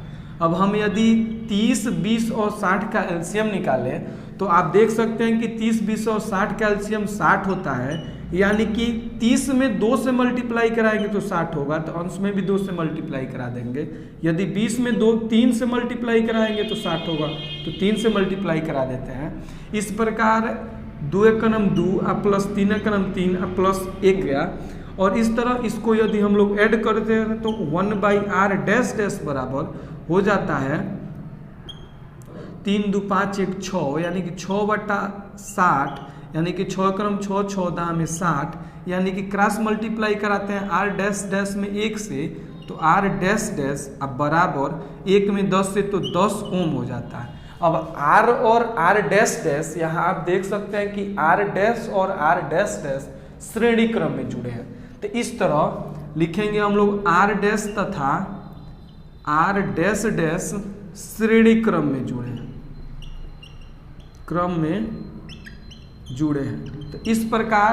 अब हम यदि 30, 20 और 60 का एलसीएम निकालें तो आप देख सकते हैं कि 30, 20 और 60 का एलसीएम 60 होता है, यानी कि 30 में 2 से मल्टीप्लाई कराएंगे तो 60 होगा, तो अंश में भी 2 से मल्टीप्लाई करा देंगे। यदि 20 में 3 से मल्टीप्लाई कराएंगे तो 60 होगा, तो 3 से मल्टीप्लाई करा देते हैं। इस प्रकार 2 एकम 2 प्लस 3 एकम 3 प्लस 1 गया, और इस तरह इसको यदि हम लोग ऐड करते हैं तो 1/R डैश डैश बराबर हो जाता है 3 2 5 1 6, यानी कि 6/60, यानी कि 6 क्रम 6 14 में 60, यानी कि क्रॉस मल्टीप्लाई कराते हैं R डैश डैश में 1 से, तो R डैश डैश अब बराबर 1 में 10 से तो 10 ओम हो जाता है। अब R और R डैश डैश यहाँ आप देख सकते हैं कि R डैश और R डैश डैश श्रेणी क्रम में जुड़े हैं, तो इस तरह लिखेंगे हम लोग R डैश तथा R डैश डैश श्रेणी क्रम में जुड़े हैं, क्रम में जुड़े हैं। तो इस प्रकार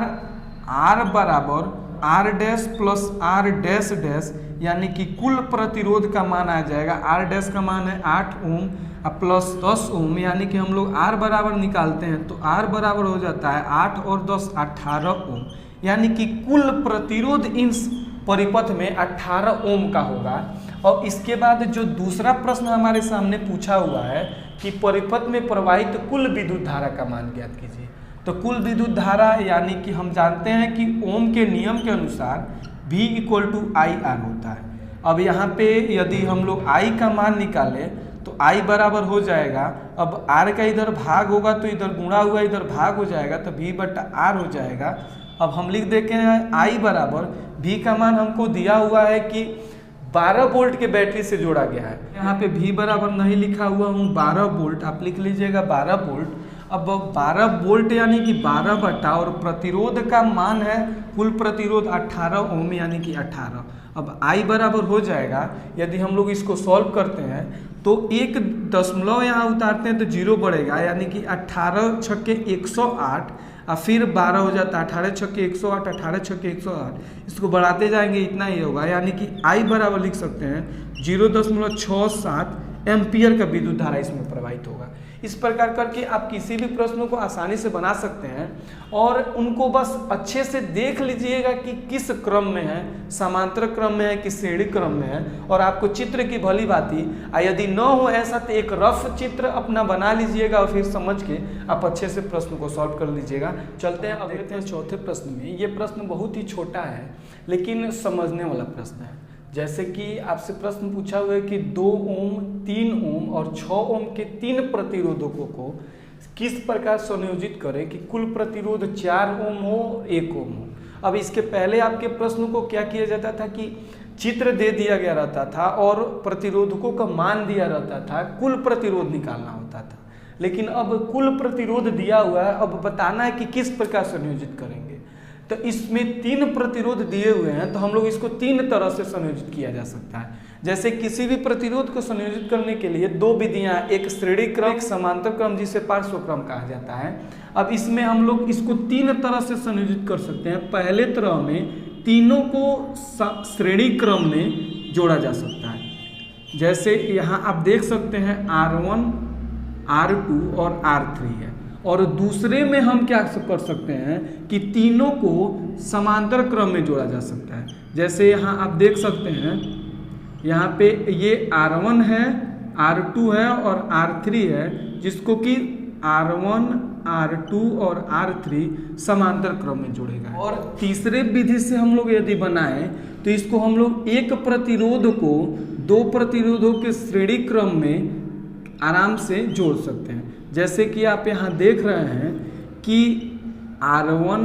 R बराबर R dash plus R dash dash, यानी कि कुल प्रतिरोध का मान आ जाएगा। R डैश का मान है 8 ओम प्लस 10 ओम, यानी कि हम लोग R बराबर निकालते हैं तो R बराबर हो जाता है 8 और 10 18 ओम, यानी कि कुल प्रतिरोध इन परिपथ में 18 ओम का होगा। और इसके बाद जो दूसरा प्रश्न हमारे सामने पूछा हुआ है कि परिपथ में प्रवाहित कुल विद्युत धारा का मान ज्ञात कीजिए। तो कुल विद्युत धारा यानी कि हम जानते हैं कि ओम के नियम के अनुसार V = IR होता है। अब यहाँ पे यदि हम लोग I का मान निकालें तो I बराबर हो जाएगा, अब R का इधर भाग होगा तो इधर गुणा हुआ इधर भाग हो जाएगा, तो V/R हो जाएगा। अब हम लिख देते हैं I बराबर V का मान हमको दिया हुआ है कि 12 वोल्ट के बैटरी से जोड़ा गया है। यहाँ पे V बराबर नहीं लिखा हुआ हूँ, 12 वोल्ट आप लिख लीजिएगा 12 वोल्ट। अब 12 वोल्ट यानी कि 12 बटा और प्रतिरोध का मान है कुल प्रतिरोध 18 ओम, यानी कि 18। अब I बराबर हो जाएगा, यदि हम लोग इसको सॉल्व करते हैं तो 1 दशमलव यहाँ उतारते हैं तो 0 बढ़ेगा, यानी कि 18 छक्के 108 और फिर 12 हो जाता है, 18 छक्के 108 18 छक्के 108, इसको बढ़ाते जाएंगे इतना ही होगा, यानी कि I बराबर लिख सकते हैं 0.67 एम्पियर का विद्युत धारा इसमें प्रवाहित होगा। इस प्रकार करके आप किसी भी प्रश्नों को आसानी से बना सकते हैं, और उनको बस अच्छे से देख लीजिएगा कि किस क्रम में है, समांतर क्रम में है कि श्रेणी क्रम में है, और आपको चित्र की भली भांति, यदि न हो ऐसा तो एक रफ चित्र अपना बना लीजिएगा और फिर समझ के आप अच्छे से प्रश्न को सॉल्व कर लीजिएगा। चलते हैं अब देखते हैं चौथे प्रश्न में। ये प्रश्न बहुत ही छोटा है लेकिन समझने वाला प्रश्न है। जैसे कि आपसे प्रश्न पूछा हुआ है कि 2 ओम, 3 ओम और 6 ओम के 3 प्रतिरोधकों को किस प्रकार संयोजित करें कि कुल प्रतिरोध 4 ओम हो, 1 ओम हो। अब इसके पहले आपके प्रश्न को क्या किया जाता था कि चित्र दे दिया गया रहता था और प्रतिरोधकों का मान दिया रहता था, कुल प्रतिरोध निकालना होता था। लेकिन अब कुल प्रतिरोध दिया हुआ है, अब बताना है कि किस प्रकार संयोजित करेंगे। तो इसमें 3 प्रतिरोध दिए हुए हैं, तो हम लोग इसको 3 तरह से संयोजित किया जा सकता है। जैसे किसी भी प्रतिरोध को संयोजित करने के लिए 2 विधियां, एक श्रेणी क्रम, एक समांतर क्रम जिसे पार्श्व क्रम कहा जाता है। अब इसमें हम लोग इसको 3 तरह से संयोजित कर सकते हैं। पहले तरह में तीनों को श्रेणी क्रम में जोड़ा जा सकता है। जैसे यहाँ आप देख सकते हैं R1, R2 और R3 है। और दूसरे में हम क्या कर सकते हैं कि तीनों को समांतर क्रम में जोड़ा जा सकता है। जैसे यहाँ आप देख सकते हैं, यहाँ पे ये R1 है, R2 है और R3 है, जिसको कि R1, R2 और R3 समांतर क्रम में जोड़ेगा। और तीसरे विधि से हम लोग यदि बनाएं तो इसको हम लोग एक प्रतिरोध को 2 प्रतिरोधों के श्रेणी क्रम में आराम से जोड़ सकते हैं। जैसे कि आप यहाँ देख रहे हैं कि R1,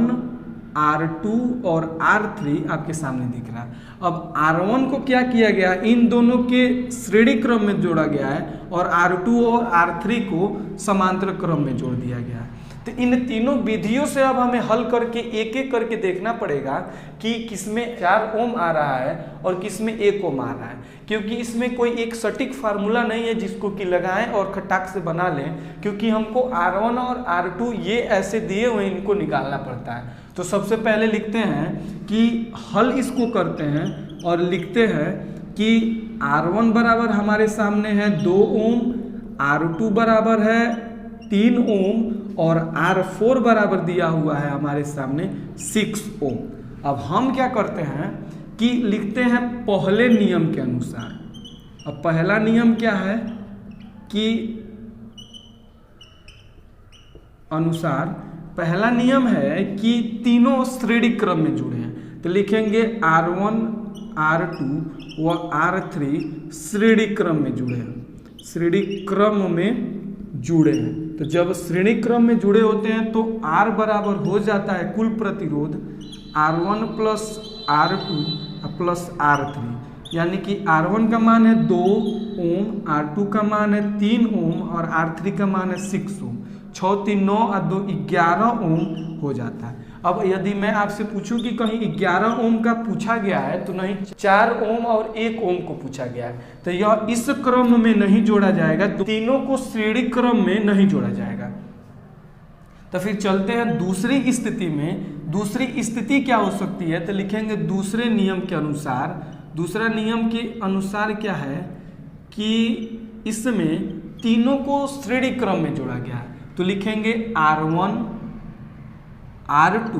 R2 और R3 आपके सामने दिख रहा है। अब R1 को क्या किया गया, इन दोनों के श्रेणी क्रम में जोड़ा गया है, और R2 और R3 को समांतर क्रम में जोड़ दिया गया है। तो इन तीनों विधियों से अब हमें हल करके एक एक करके देखना पड़ेगा कि किसमें 4 ओम आ रहा है और किसमें 1 ओम आ रहा है, क्योंकि इसमें कोई एक सटीक फार्मूला नहीं है जिसको कि लगाएं और खटाक से बना लें, क्योंकि हमको R1 और R2 ये ऐसे दिए हुए इनको निकालना पड़ता है। तो सबसे पहले लिखते हैं कि हल इसको करते हैं और लिखते हैं कि R1 बराबर हमारे सामने है 2 ओम, R2 बराबर है 3 ओम और R4 बराबर दिया हुआ है हमारे सामने 6 ओम। अब हम क्या करते हैं कि लिखते हैं पहले नियम के अनुसार। अब पहला नियम क्या है कि पहला नियम है कि तीनों श्रेणी क्रम में जुड़े हैं, तो लिखेंगे R1, R2 व R3 श्रेणी क्रम में जुड़े हैं, श्रेणी क्रम में जुड़े हैं। तो जब श्रेणी क्रम में जुड़े होते हैं तो R बराबर हो जाता है कुल प्रतिरोध R1 plus R2 plus R3, यानी कि R1 का मान है 2 ओम, R2 का मान है 3 ओम और R3 का मान है 6 ओम। 6 3 9 और 2 11 ओम हो जाता है। अब यदि मैं आपसे पूछूं कि कहीं 11 ओम का पूछा गया है तो नहीं, 4 ओम और 1 ओम को पूछा गया है, तो यह इस क्रम में नहीं जोड़ा जाएगा, तो तीनों को श्रेणी क्रम में नहीं जोड़ा जाएगा। तो फिर चलते हैं दूसरी स्थिति में। दूसरी स्थिति क्या हो सकती है, तो लिखेंगे दूसरे नियम के अनुसार। दूसरा नियम के अनुसार क्या है कि इसमें तीनों को श्रेणी क्रम में जोड़ा गया है, तो लिखेंगे R1, R2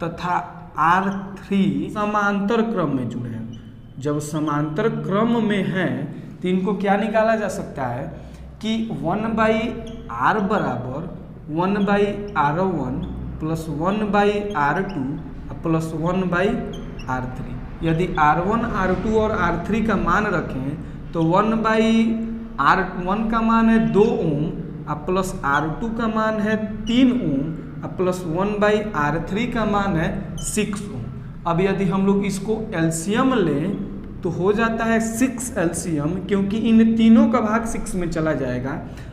तथा R3 समांतर क्रम में जुड़े हैं। जब समांतर क्रम में हैं तो इनको क्या निकाला जा सकता है कि 1/R बराबर 1/R1 plus 1/R2 plus 1/R3। यदि R1, R2 और R3 का मान रखें तो 1/R1 का मान है 2 ओम प्लस R2 का मान है 3 ओम प्लस 1/R3 का मान है 6 ओम। अब यदि हम लोग इसको एलसीएम लें तो हो जाता है 6 एलसीएम, क्योंकि इन तीनों का भाग 6 में चला जाएगा।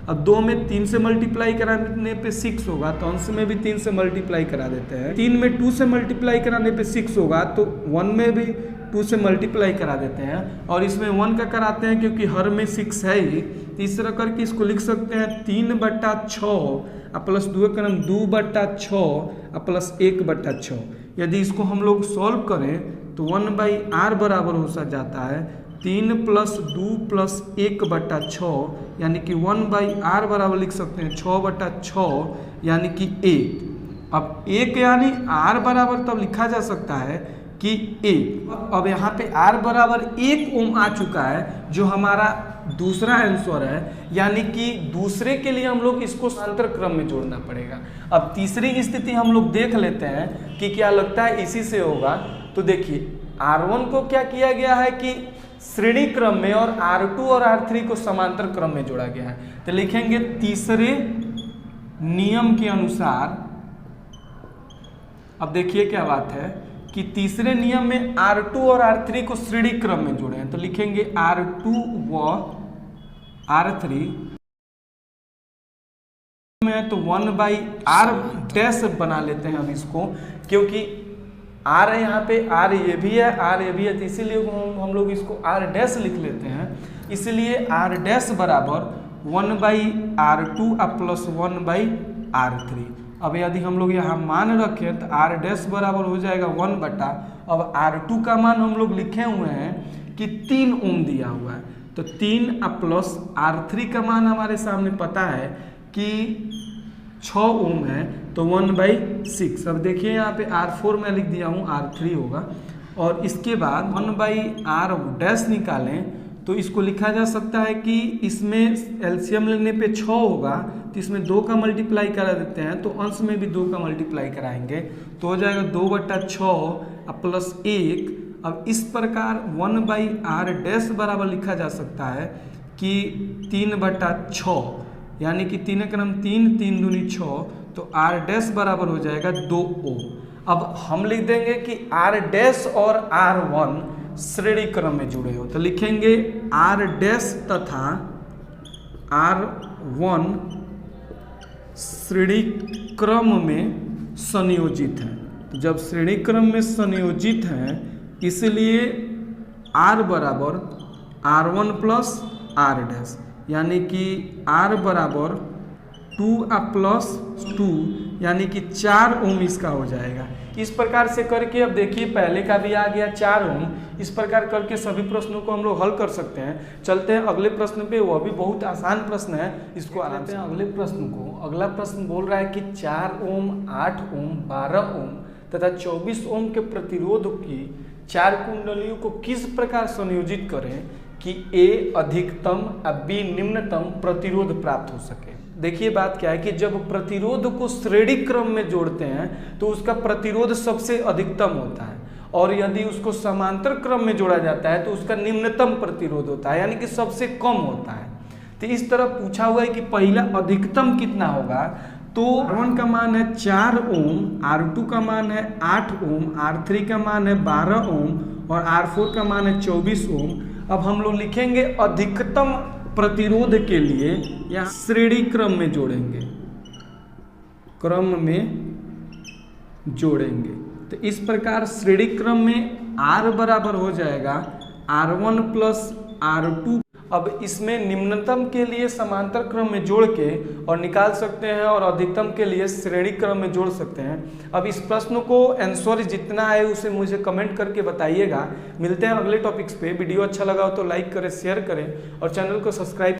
अब 2 में 3 से मल्टीप्लाई कराने पे 6 होगा, तो अंश में भी 3 से मल्टीप्लाई करा देते हैं। 3 में 2 से मल्टीप्लाई कराने पे 6 होगा, तो 1 में भी 2 से मल्टीप्लाई करा देते हैं और इसमें 1 का कराते हैं क्योंकि हर में 6 है ही। तीसरा करके इसको लिख सकते हैं 3/6 प्लस 2 का नाम 2/6 प्लस 1/6। यदि इसको हम लोग सॉल्व करें तो 1/R बराबर हो जाता है 3 प्लस 2 प्लस 1/6, यानी कि 1/R बराबर लिख सकते हैं 6/6 यानी कि 1। अब 1 यानी R बराबर तब लिखा जा सकता है कि 1। अब यहाँ पे R बराबर 1 ओम आ चुका है, जो हमारा दूसरा आंसर है, यानी कि दूसरे के लिए हम लोग इसको समांतर क्रम में जोड़ना पड़ेगा। अब तीसरी स्थिति हम लोग देख लेते हैं कि क्या लगता है इसी से होगा। तो देखिए R1 को क्या किया गया है कि श्रेणी क्रम में और R2 और R3 को समांतर क्रम में जोड़ा गया है, तो लिखेंगे तीसरे नियम के अनुसार। अब देखिए क्या बात है कि तीसरे नियम में R2 और R3 को श्रेणी क्रम में जोड़े हैं, तो लिखेंगे R2 व R3 में तो 1/R डैश बना लेते हैं हम इसको, क्योंकि R यहाँ पे R ये भी है, R ये भी है, तो इसीलिए हम लोग इसको R डैश लिख लेते हैं। इसलिए R डैश बराबर 1/R2 प्लस 1/R3। अब यदि हम लोग यहाँ मान रखें तो R डैश बराबर हो जाएगा 1/। अब R2 का मान हम लोग लिखे हुए हैं कि 3 ओम दिया हुआ है, तो 3 प्लस R3 का मान हमारे सामने पता है कि 6 ओम है, तो 1/6। अब देखिए यहाँ पे R4 मैं लिख दिया हूँ, R3 होगा। और इसके बाद 1/R डैश निकालें तो इसको लिखा जा सकता है कि इसमें एलसीएम लेने पे 6 होगा, तो इसमें 2 का मल्टीप्लाई करा देते हैं, तो अंश में भी 2 का मल्टीप्लाई कराएंगे तो हो जाएगा 2/6 प्लस 1। अब इस प्रकार 1/R डैश बराबर लिखा जा सकता है कि 3/6, यानी कि 3 का नाम 3, 3 दूनी 6, तो R डैश बराबर हो जाएगा 2 ओम। अब हम लिख देंगे कि R डैश और R1 श्रेणी क्रम में जुड़े हो, तो लिखेंगे R डैश तथा R1 श्रेणी क्रम में संयोजित हैं। तो जब श्रेणी क्रम में संयोजित हैं इसलिए R बराबर R1 प्लस R डैश, यानी कि R बराबर 2 प्लस 2 यानी कि 4 ओम इसका हो जाएगा। इस प्रकार से करके अब देखिए पहले का भी आ गया 4 ओम। इस प्रकार करके सभी प्रश्नों को हम लोग हल कर सकते हैं। चलते हैं अगले प्रश्न पे, वह भी बहुत आसान प्रश्न है, इसको आराम से अगले प्रश्न को। अगला प्रश्न बोल रहा है कि 4 ओम, 8 ओम, 12 ओम तथा 24 ओम के प्रतिरोध की 4 कुंडलियों को किस प्रकार संयोजित करें कि A अधिकतम और B निम्नतम प्रतिरोध प्राप्त हो सके। देखिए बात क्या है कि जब प्रतिरोध को श्रेणी क्रम में जोड़ते हैं तो उसका प्रतिरोध सबसे अधिकतम होता है, और यदि उसको समांतर क्रम में जोड़ा जाता है तो उसका निम्नतम प्रतिरोध होता है, यानी कि सबसे कम होता है। तो इस तरह पूछा हुआ है कि पहला अधिकतम कितना होगा, तो R1 का मान है 4 ओम, R2 का मान है 8 ओम, R3 का मान है 12 ओम और R4 का मान है 24 ओम। अब हम लोग लिखेंगे अधिकतम प्रतिरोध के लिए यहाँ श्रेणी क्रम में जोड़ेंगे, क्रम में जोड़ेंगे। तो इस प्रकार श्रेणी क्रम में R बराबर हो जाएगा R1 प्लस R2। अब इसमें निम्नतम के लिए समांतर क्रम में जोड़ के और निकाल सकते हैं और अधिकतम के लिए श्रेणी क्रम में जोड़ सकते हैं। अब इस प्रश्न को आंसर जितना है उसे मुझे कमेंट करके बताइएगा। मिलते हैं अगले टॉपिक्स पे। वीडियो अच्छा लगा हो तो लाइक करें, शेयर करें और चैनल को सब्सक्राइब